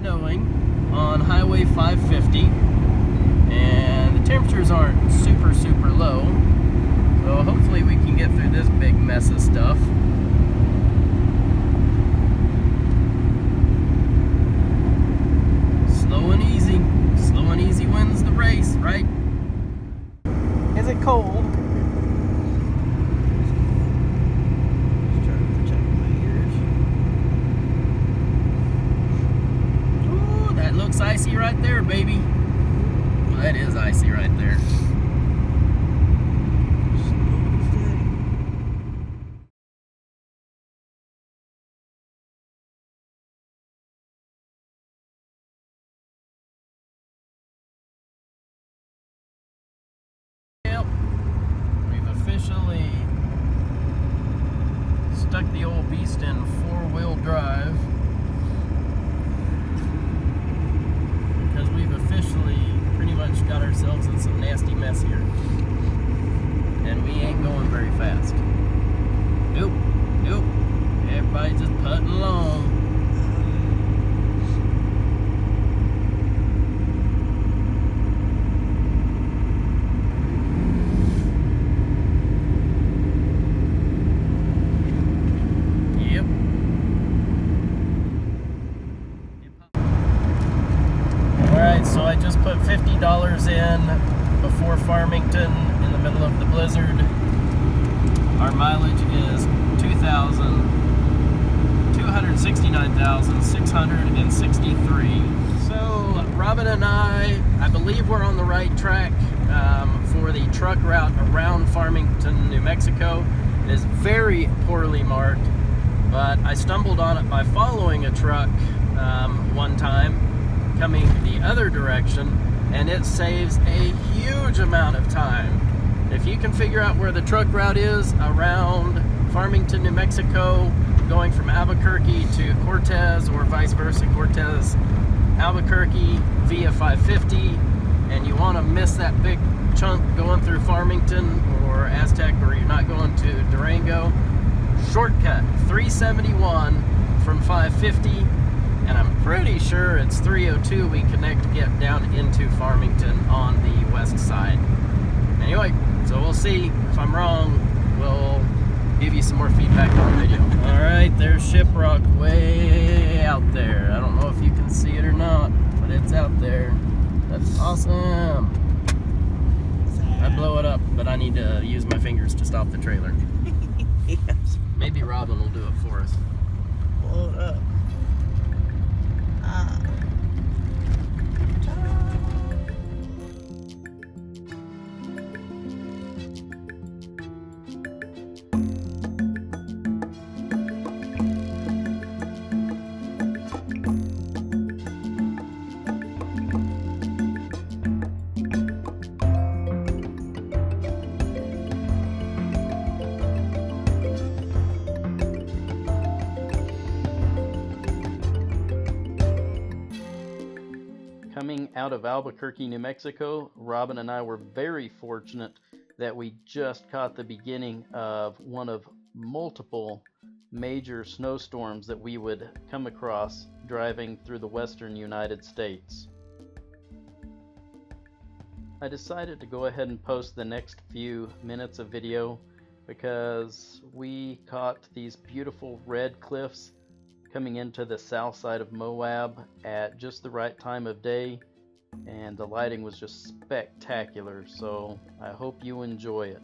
snowing on Highway 550, and the temperatures aren't super low, so hopefully we can get through this big mess of stuff. Slow and easy wins the race, right? Is it cold? Just trying to protect my ears. Ooh, that looks icy right there, baby. Well, that is icy right there. Officially stuck the old beast in four-wheel drive because we've officially pretty much got ourselves in some nasty mess here, and we ain't going very fast. Nope, everybody's just putting along. So I just put $50 in before Farmington in the middle of the blizzard. Our mileage is 269,663. So Robin and I believe we're on the right track for the truck route around Farmington, New Mexico. It is very poorly marked, but I stumbled on it by following a truck one time coming the other direction, and it saves a huge amount of time. If you can figure out where the truck route is around Farmington, New Mexico, going from Albuquerque to Cortez, or vice versa, Cortez, Albuquerque via 550, and you want to miss that big chunk going through Farmington or Aztec, or you're not going to Durango, shortcut 371 from 550, and I'm pretty sure it's 302 we connect to get down into Farmington on the west side. Anyway, so we'll see. If I'm wrong, we'll give you some more feedback on the video. Alright, there's Shiprock way out there. I don't know if you can see it or not, but it's out there. That's awesome. I blow it up, but I need to use my fingers to stop the trailer. Yes. Maybe Robin will do it for us. Blow it up. Coming out of Albuquerque, New Mexico, Robin and I were very fortunate that we just caught the beginning of one of multiple major snowstorms that we would come across driving through the western United States. I decided to go ahead and post the next few minutes of video because we caught these beautiful red cliffs coming into the south side of Moab at just the right time of day, and the lighting was just spectacular, so I hope you enjoy it.